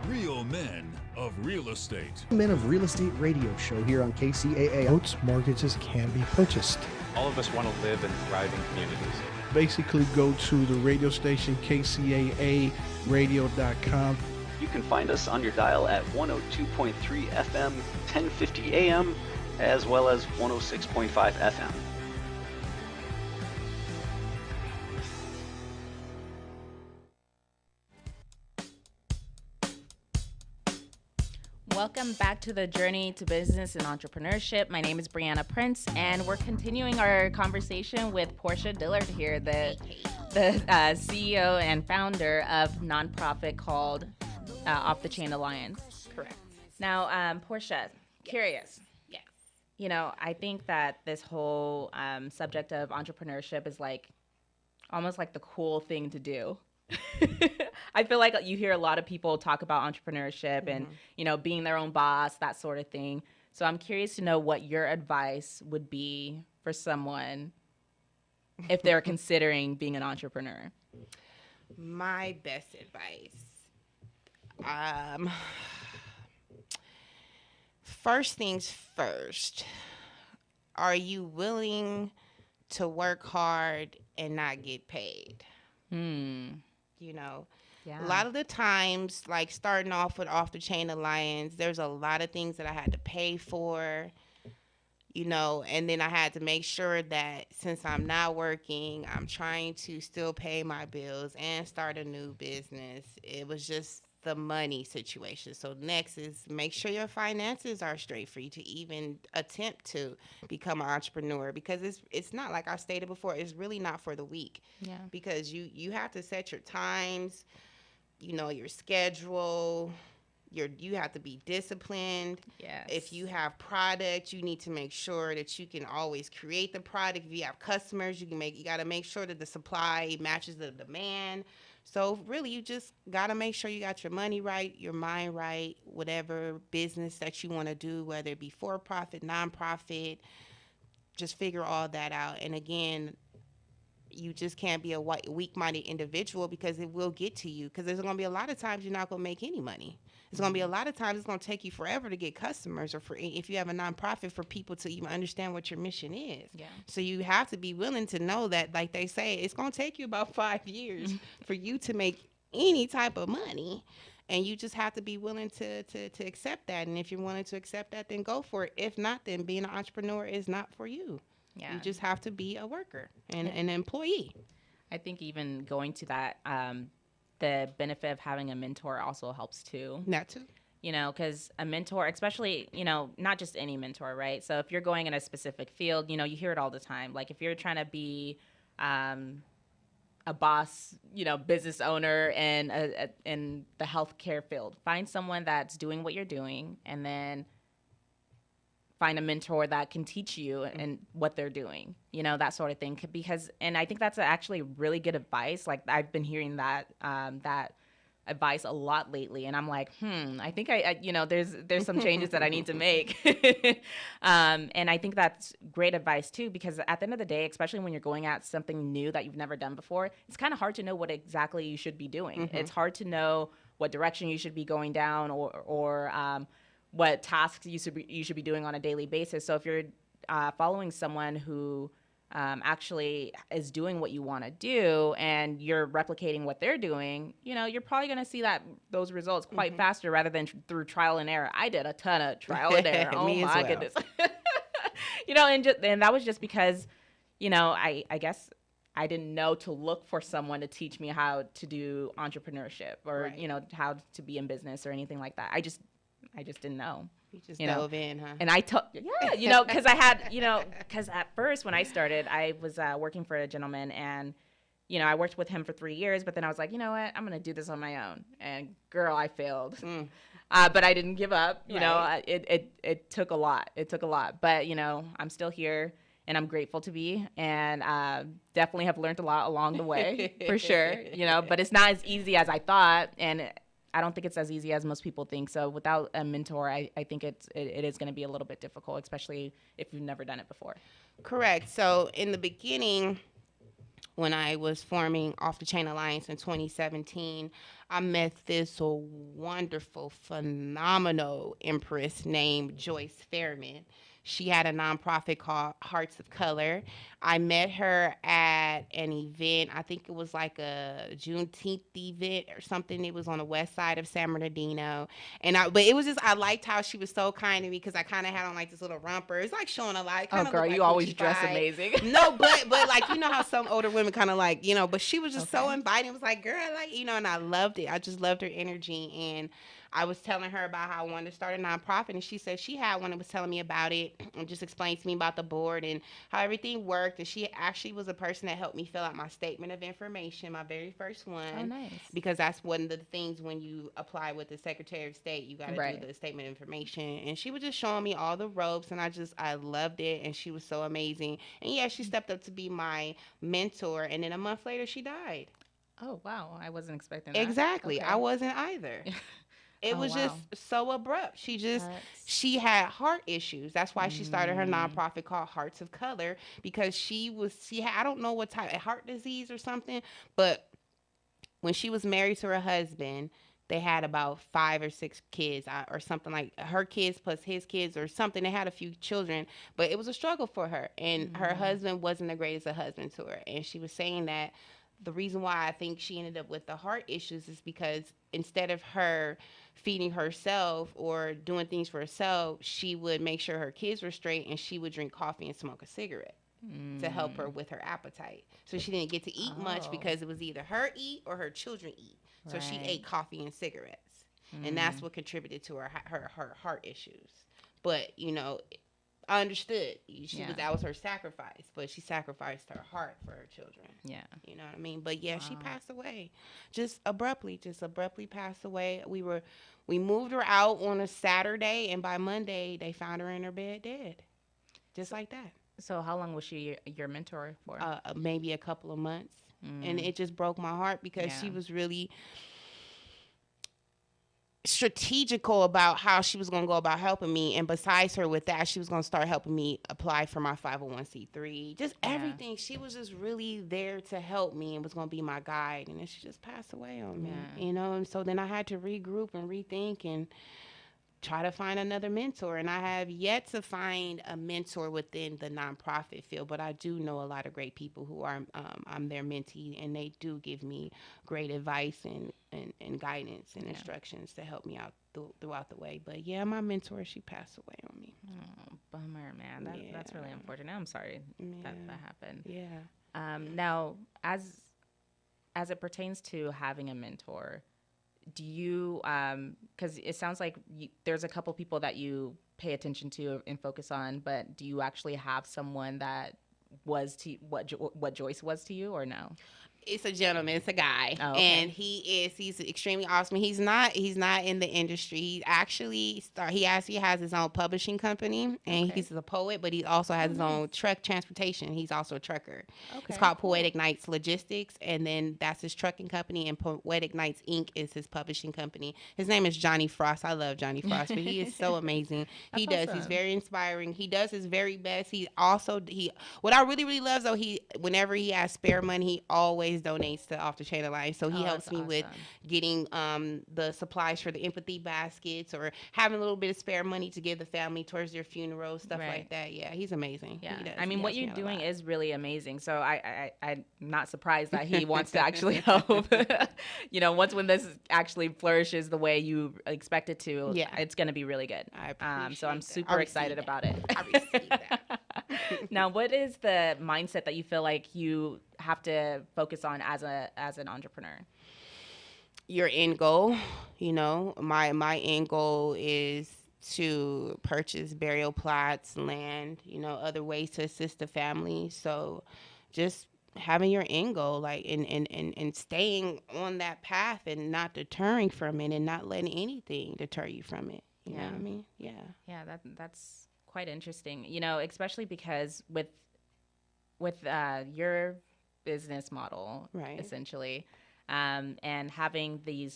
Real Men of Real Estate. Men of Real Estate radio show here on KCAA. Boats, mortgages can be purchased. All of us want to live in thriving communities. Basically, go to the radio station KCAA radio.com. You can find us on your dial at 102.3 FM, 1050 AM, as well as 106.5 FM. Welcome back to the Journey to Business and Entrepreneurship. My name is Brianna Prince, and we're continuing our conversation with Portia Dillard here, the CEO and founder of nonprofit called Off the Chain Alliance. Correct. Now, Portia, curious. Yes. You know, I think that this whole subject of entrepreneurship is like almost like the cool thing to do. I feel like you hear a lot of people talk about entrepreneurship and, you know, being their own boss, that sort of thing. So I'm curious to know what your advice would be for someone if they're considering being an entrepreneur. My best advice. First things first. Are you willing to work hard and not get paid? You know, a lot of the times, like starting off with Off the Chain Alliance, there's a lot of things that I had to pay for, you know, and then I had to make sure that since I'm not working, I'm trying to still pay my bills and start a new business. It was just the money situation. So next is make sure your finances are straight for you to even attempt to become an entrepreneur, because it's not, like I stated before, it's really not for the weak. Yeah. Because you have to set your times, you know, your schedule. You have to be disciplined. Yes. If you have product, you need to make sure that you can always create the product. If you have customers, you got to make sure that the supply matches the demand. So really, you just got to make sure you got your money right, your mind right, whatever business that you want to do, whether it be for-profit, nonprofit, just figure all that out. And again, you just can't be a weak-minded individual, because it will get to you, because there's going to be a lot of times you're not going to make any money. It's going to be a lot of times it's going to take you forever to get customers, or for if you have a nonprofit, for people to even understand what your mission is. Yeah. So you have to be willing to know that, like they say, it's going to take you about 5 years for you to make any type of money. And you just have to be willing to accept that. And if you're willing to accept that, then go for it. If not, then being an entrepreneur is not for you. Yeah. You just have to be a worker and an employee. I think even going to that, the benefit of having a mentor also helps too. That too. You know, because a mentor, especially, you know, not just any mentor, right? So if you're going in a specific field, you know, you hear it all the time. Like if you're trying to be a boss, you know, business owner in the healthcare field, find someone that's doing what you're doing, and then find a mentor that can teach you and what they're doing, you know, that sort of thing. Because, and I think that's actually really good advice. Like I've been hearing that advice a lot lately, and I'm like, I think I you know, there's some changes that I need to make. And I think that's great advice too, because at the end of the day, especially when you're going at something new that you've never done before, it's kind of hard to know what exactly you should be doing. It's hard to know what direction you should be going down, or what tasks you should be doing on a daily basis. So if you're following someone who actually is doing what you want to do, and you're replicating what they're doing, you know, you're probably going to see those results quite faster, rather than through trial and error. I did a ton of trial and error. Oh my goodness. You know, and that was just because, you know, I guess I didn't know to look for someone to teach me how to do entrepreneurship, or, you know, how to be in business or anything like that. I just didn't know. You just dove in, huh? And you know, because I had, you know, because at first when I started, I was working for a gentleman, and, you know, I worked with him for 3 years, but then I was like, you know what, I'm going to do this on my own. And girl, I failed. But I didn't give up. You know, it took a lot. It took a lot. But, you know, I'm still here, and I'm grateful to be, and definitely have learned a lot along the way, for sure. You know, but it's not as easy as I thought, and I don't think it's as easy as most people think. So without a mentor, I think it is going to be a little bit difficult, especially if you've never done it before. Correct. So in the beginning, when I was forming Off the Chain Alliance in 2017, I met this wonderful, phenomenal empress named Joyce Fairman. She had a nonprofit called Hearts of Color. I met her at an event. I think it was like a Juneteenth event or something. It was on the west side of San Bernardino. But it was just, I liked how she was so kind to me, because I kind of had on like this little romper. It's like showing a lot. Oh, girl, you always dress amazing. No, but like, you know how some older women kind of like, you know, but she was just so inviting. It was like, girl, like, you know, and I loved it. I just loved her energy. And I was telling her about how I wanted to start a nonprofit, and she said she had one and was telling me about it, and just explained to me about the board and how everything worked. And she actually was a person that helped me fill out my statement of information, my very first one. Oh, nice. Because that's one of the things when you apply with the Secretary of State, you got to do the statement of information. And she was just showing me all the ropes, and I loved it, and she was so amazing. And yeah, she stepped up to be my mentor, and then a month later she died. Oh, wow. I wasn't expecting that. Exactly. Okay. I wasn't either. It was just so abrupt. She had heart issues. That's why she started her nonprofit called Hearts of Color, because she had, I don't know what type of heart disease or something, but when she was married to her husband, they had about 5 or 6 kids, or something, like her kids plus his kids or something. They had a few children, but it was a struggle for her. And her husband wasn't the greatest of husband to her. And she was saying that the reason why I think she ended up with the heart issues is because instead of her feeding herself or doing things for herself, she would make sure her kids were straight, and she would drink coffee and smoke a cigarette to help her with her appetite. So she didn't get to eat much, because it was either her eat or her children eat. So she ate coffee and cigarettes, and that's what contributed to her heart issues. But, you know, I understood. That was her sacrifice, but she sacrificed her heart for her children. Yeah. You know what I mean? But yeah, she passed away. Just abruptly passed away. We moved her out on a Saturday, and by Monday they found her in her bed dead. Just like that. So how long was she your mentor for? Maybe a couple of months. And it just broke my heart, because she was really, strategical about how she was going to go about helping me. And besides her with that, she was going to start helping me apply for my 501c3, just everything. She was just really there to help me and was going to be my guide. And then she just passed away on me, you know? And so then I had to regroup and rethink and try to find another mentor. And I have yet to find a mentor within the nonprofit field, but I do know a lot of great people who are, I'm their mentee, and they do give me great advice and guidance and instructions to help me out throughout the way. But yeah, my mentor, she passed away on me. Oh, bummer, man. That's really unfortunate. I'm sorry that happened. Yeah. Now, as it pertains to having a mentor, do you, because it sounds like there's a couple people that you pay attention to and focus on, but do you actually have someone that was to what Joyce was to you, or no? It's a gentleman. It's a guy, and he's extremely awesome. He's not in the industry. He actually has his own publishing company, and he's a poet, but he also has his own truck transportation. He's also a trucker. It's called Poetic Nights Logistics, and then that's his trucking company, and Poetic Nights Inc. is his publishing company. His name is Johnny Frost. I love Johnny Frost, but he is so amazing. He's very inspiring. He does his very best. What I really, really love, though, whenever he has spare money, he always donates to Off the Chain of Life. So he helps me with getting the supplies for the empathy baskets, or having a little bit of spare money to give the family towards their funerals, stuff like that. Yeah, he's amazing. Yeah, I mean, what you're doing is really amazing. So I'm not surprised that he wants to actually help. You know, when this actually flourishes the way you expect it to, it's going to be really good. So I'm super excited about it. I received that. Now, what is the mindset that you feel like you have to focus on as an entrepreneur? Your end goal. You know, my end goal is to purchase burial plots, land, you know, other ways to assist the family. So just having your end goal, like, and staying on that path and not deterring from it, and not letting anything deter you from it. You know what I mean? Yeah. Yeah, that's quite interesting. You know, especially because with your business model, essentially, and having needing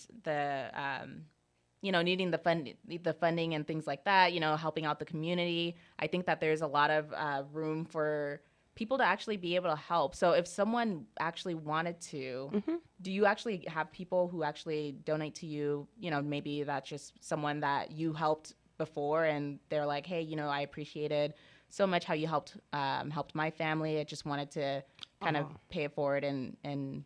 the funding and things like that, you know, helping out the community. I think that there's a lot of room for people to actually be able to help. So if someone actually wanted to, do you actually have people who actually donate to you? You know, maybe that's just someone that you helped before, and they're like, hey, you know, I appreciated so much how you helped my family. I just wanted to kind of pay it forward and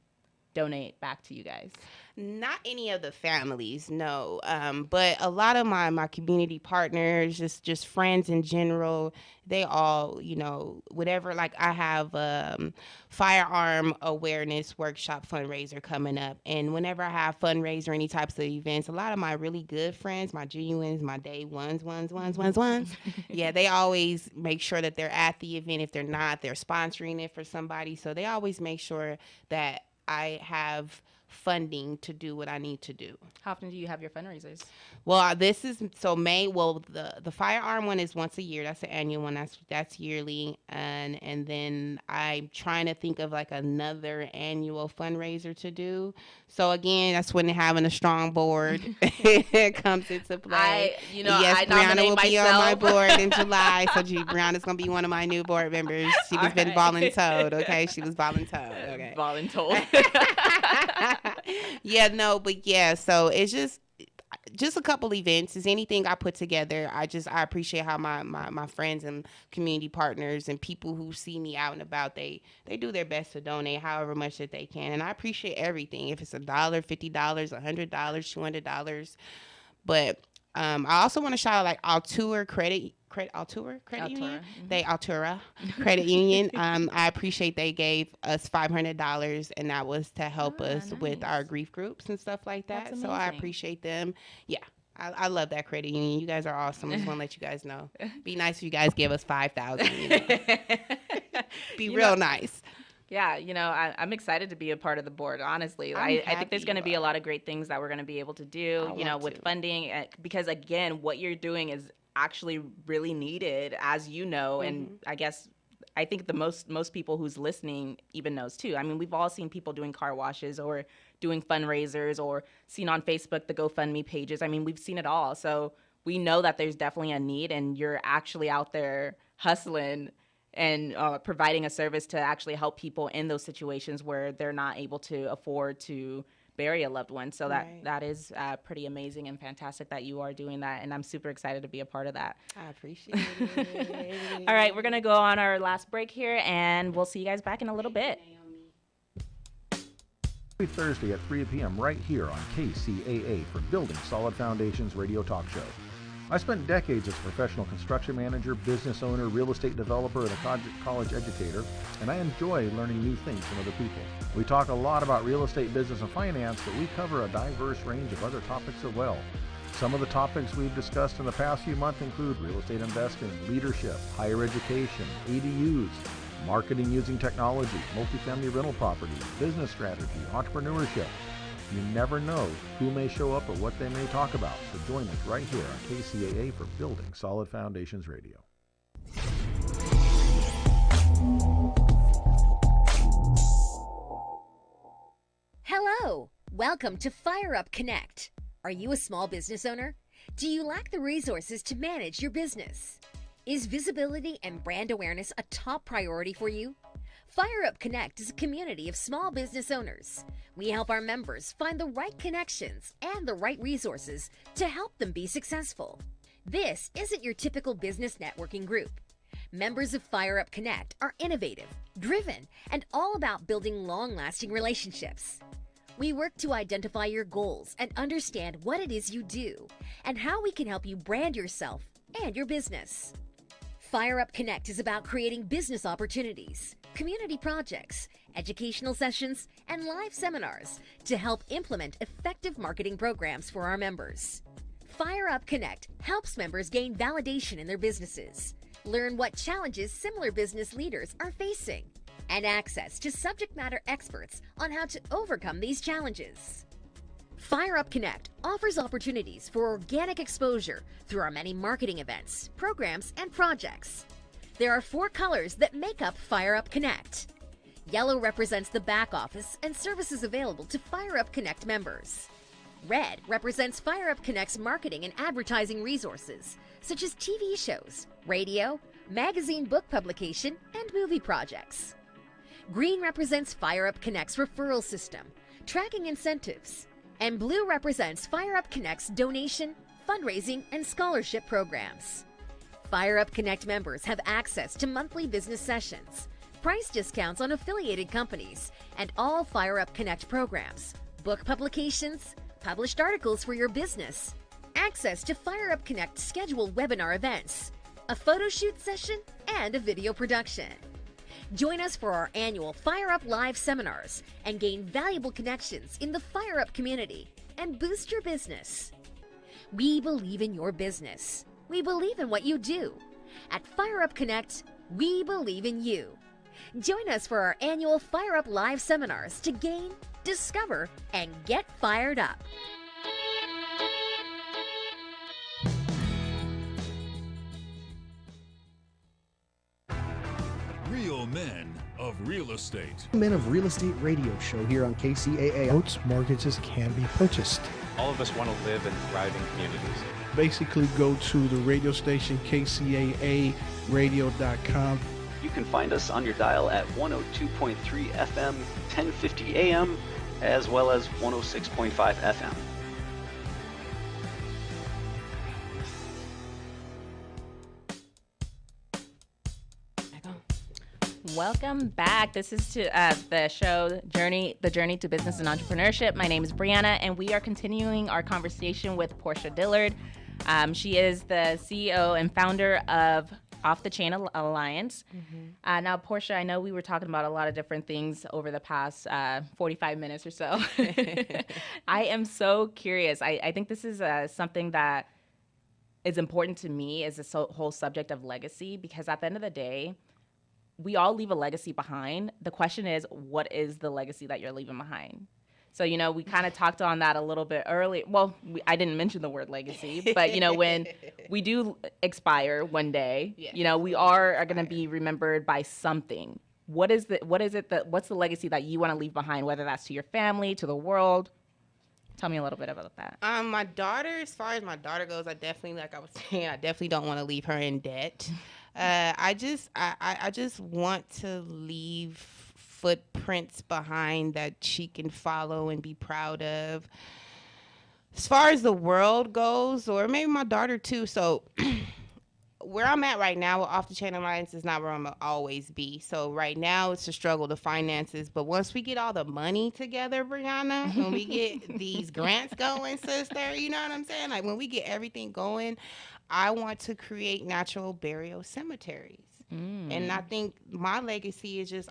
donate back to you guys. Not any of the families, no. But a lot of my community partners, just friends in general, they all, you know, whatever. Like, I have firearm awareness workshop fundraiser coming up, and whenever I have fundraiser or any types of events, a lot of my really good friends, my genuines, my day ones, yeah, they always make sure that they're at the event. If they're not, they're sponsoring it for somebody. So they always make sure that I have funding to do what I need to do. How often do you have your fundraisers? Well, this is May. Well, the firearm one is once a year. That's the annual one. That's yearly, and then I'm trying to think of like another annual fundraiser to do. So again, that's when having a strong board comes into play. I Brianna will be myself on my board in July. So Brianna's gonna be one of my new board members. She was been voluntold. Okay, she was voluntold. Okay, voluntold. Yeah, no, but yeah. So it's just a couple events. Is anything I put together. I appreciate how my friends and community partners and people who see me out and about, they do their best to donate however much that they can, and I appreciate everything. If it's $1, $50, $100, $200, but I also want to shout out like Altura Credit Union. Altura Credit Union. I appreciate they gave us $500, and that was to help us with our grief groups and stuff like that. So I appreciate them. Yeah. I love that credit union. You guys are awesome. I just want to let you guys know. Be nice if you guys give us $5,000. You know? Be real nice. Yeah, you know, I'm excited to be a part of the board, honestly. I think there's going to be a lot of great things that we're going to be able to do, with funding, because, again, what you're doing is actually really needed, as you know, and I guess I think the most people who's listening even knows too. I mean, we've all seen people doing car washes or doing fundraisers or seen on Facebook the GoFundMe pages. I mean, we've seen it all. So we know that there's definitely a need, and you're actually out there hustling and providing a service to actually help people in those situations where they're not able to afford to bury a loved one. So that is pretty amazing and fantastic that you are doing that, and I'm super excited to be a part of that. I appreciate it. All right, we're going to go on our last break here, and we'll see you guys back in a little bit. Every Thursday at 3 p.m. right here on KCAA for Building Solid Foundations Radio Talk Show. I spent decades as a professional construction manager, business owner, real estate developer, and a college educator, and I enjoy learning new things from other people. We talk a lot about real estate, business, and finance, but we cover a diverse range of other topics as well. Some of the topics we've discussed in the past few months include real estate investing, leadership, higher education, ADUs, marketing using technology, multifamily rental properties, business strategy, entrepreneurship. You never know who may show up or what they may talk about, so join us right here on KCAA for Building Solid Foundations Radio. Hello! Welcome to Fire Up Connect. Are you a small business owner? Do you lack the resources to manage your business? Is visibility and brand awareness a top priority for you? Fire Up Connect is a community of small business owners. We help our members find the right connections and the right resources to help them be successful. This isn't your typical business networking group. Members of Fire Up Connect are innovative, driven, and all about building long-lasting relationships. We work to identify your goals and understand what it is you do and how we can help you brand yourself and your business. Fire Up Connect is about creating business opportunities, community projects, educational sessions, and live seminars to help implement effective marketing programs for our members. Fire Up Connect helps members gain validation in their businesses, learn what challenges similar business leaders are facing, and access to subject matter experts on how to overcome these challenges. Fire Up Connect offers opportunities for organic exposure through our many marketing events, programs, and projects. There are 4 colors that make up Fire Up Connect. Yellow represents the back office and services available to Fire Up Connect members. Red represents Fire Up Connect's marketing and advertising resources, such as TV shows, radio, magazine book publication, and movie projects. Green represents Fire Up Connect's referral system, tracking incentives. And blue represents Fire Up Connect's donation, fundraising, and scholarship programs. Fire Up Connect members have access to monthly business sessions, price discounts on affiliated companies, and all Fire Up Connect programs, book publications, published articles for your business, access to Fire Up Connect scheduled webinar events, a photo shoot session, and a video production. Join us for our annual Fire Up Live seminars and gain valuable connections in the Fire Up community and boost your business. We believe in your business. We believe in what you do. At Fire Up Connect, we believe in you. Join us for our annual Fire Up Live seminars to gain, discover, and get fired up. Real Men of Real Estate. Men of Real Estate Radio show here on KCAA. Boats, mortgages can be purchased. All of us want to live in thriving communities. Basically, go to the radio station KCAA radio.com. You can find us on your dial at 102.3 FM, 1050 AM, as well as 106.5 FM. Welcome back. This is to the show, The Journey to Business and Entrepreneurship. My name is Brianna, and we are continuing our conversation with Portia Dillard. She is the CEO and founder of Off the Chain Alliance. Mm-hmm. Now, Portia, I know we were talking about a lot of different things over the past 45 minutes or so. I am so curious. I think this is something that is important to me, is this whole subject of legacy, because at the end of the day, we all leave a legacy behind. The question is, what is the legacy that you're leaving behind? So, we kind of talked on that a little bit earlier. Well, I didn't mention the word legacy, but, when we do expire one day, Yes. we are going to be remembered by something. What's the legacy that you want to leave behind, whether that's to your family, to the world? Tell me a little bit about that. My daughter, as far as my daughter goes, I definitely don't want to leave her in debt. I just want to leave footprints behind that she can follow and be proud of. As far as the world goes, or maybe my daughter too. So where I'm at right now with Off the Chain Alliance is not where I'm going to always be. So right now it's a struggle, the finances. But once we get all the money together, Brianna, when we get these grants going, sister, you know what I'm saying? Like when we get everything going, I want to create natural burial cemeteries. And I think my legacy is just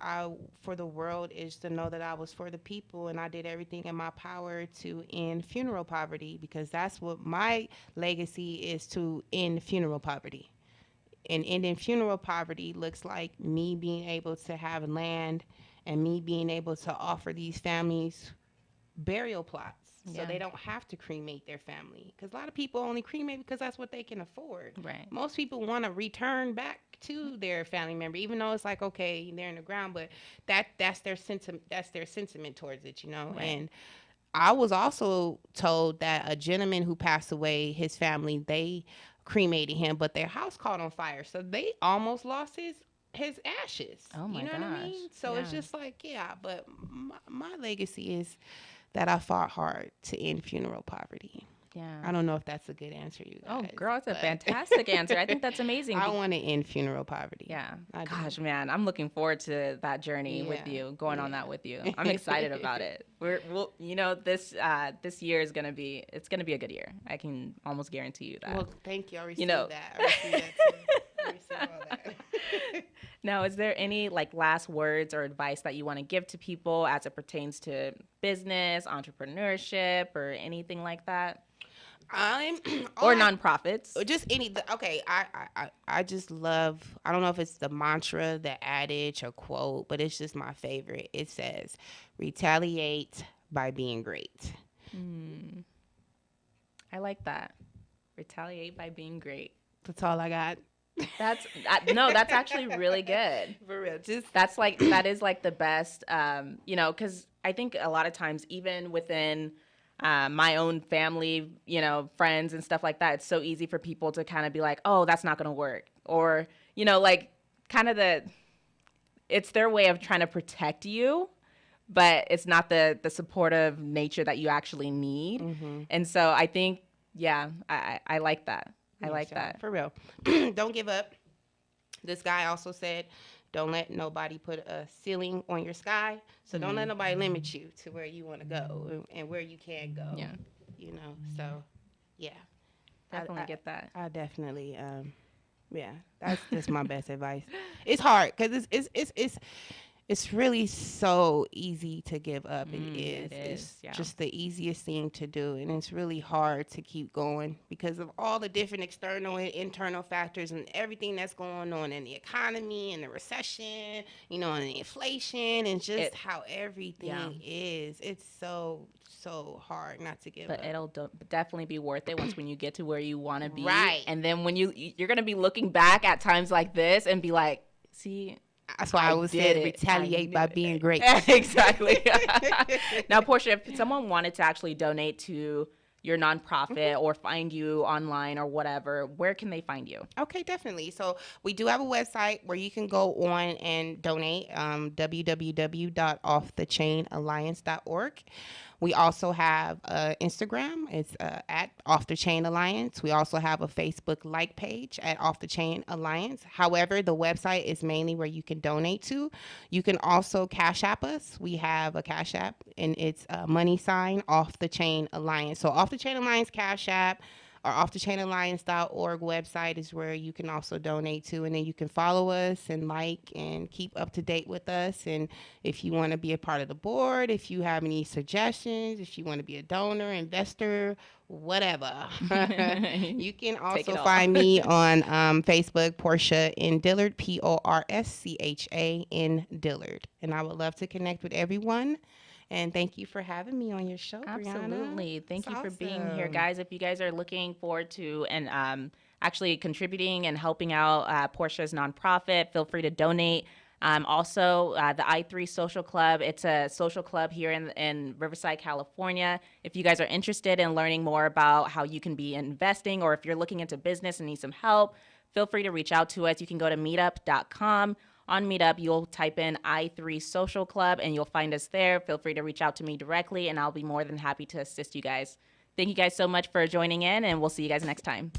for the world is to know that I was for the people and I did everything in my power to end funeral poverty, because that's what my legacy is, to end funeral poverty. And ending funeral poverty looks like me being able to have land and me being able to offer these families burial plots. So they don't have to cremate their family, because a lot of people only cremate because that's what they can afford. Right. Most people want to return back to their family member, even though it's like, okay, they're in the ground, but that's their sentiment. That's their sentiment towards it, Right. And I was also told that a gentleman who passed away, his family, they cremated him, but their house caught on fire, so they almost lost his ashes. Oh my gosh. What I mean? So Yeah. it's just like, but my legacy is that I fought hard to end funeral poverty. Yeah. I don't know if that's a good answer, you guys. Oh, girl, it's a fantastic answer. I think that's amazing. I want to end funeral poverty. Yeah. Gosh, man, I'm looking forward to that journey with you, going on that with you. I'm excited about it. This year is gonna be a good year. I can almost guarantee you that. Well, thank you. I received that. I received that too. I received all that. Now, is there any last words or advice that you want to give to people as it pertains to business, entrepreneurship, or anything like that? Or nonprofits. Just okay. I just love, I don't know if it's the mantra, the adage or quote, but it's just my favorite. It says, retaliate by being great. I like that. Retaliate by being great. That's all I got. That's actually really good. For real. That is the best, because I think a lot of times, even within my own family, friends and stuff like that, it's so easy for people to kind of be like, oh, that's not going to work. Or, it's their way of trying to protect you, but it's not the supportive nature that you actually need. Mm-hmm. And so I think, I like that. I like that. For real. Don't give up. This guy also said, don't let nobody put a ceiling on your sky. So don't let nobody limit you to where you want to go and where you can go. Yeah. So, yeah. Definitely get that. I definitely, that's just my best advice. It's hard because it's really so easy to give up. It is. It's just the easiest thing to do. And it's really hard to keep going because of all the different external and internal factors and everything that's going on in the economy and the recession, and the inflation and just how everything is. It's so hard not to give up. But it'll definitely be worth it when you get to where you want to be. Right. And then when you're going to be looking back at times like this and be like, see, that's why I was saying retaliate by being great. Exactly. Now, Portia, if someone wanted to actually donate to your nonprofit or find you online or whatever, where can they find you? Okay, definitely. So we do have a website where you can go on and donate, www.offthechainalliance.org. We also have Instagram. It's at Off the Chain Alliance. We also have a Facebook like page at Off the Chain Alliance. However, the website is mainly where you can donate to. You can also Cash App us. We have a Cash App, and it's # Off the Chain Alliance. So Off the Chain Alliance Cash App or offthechainalliance.org website is where you can also donate to, and then you can follow us and like and keep up to date with us. And if you want to be a part of the board, if you have any suggestions, if you want to be a donor, investor, whatever, you can also find me on Facebook, Portia N. Dillard, Porschan Dillard, and I would love to connect with everyone. And thank you for having me on your show, Brianna. Absolutely. Thank It's you for being here, awesome. guys. If you guys are looking forward to and actually contributing and helping out Portia's nonprofit, feel free to donate. Also, the I3 Social Club, it's a social club here in Riverside, California. If you guys are interested in learning more about how you can be investing, or if you're looking into business and need some help, feel free to reach out to us. You can go to meetup.com. On Meetup, you'll type in I3 Social Club and you'll find us there. Feel free to reach out to me directly and I'll be more than happy to assist you guys. Thank you guys so much for joining in, and we'll see you guys next time.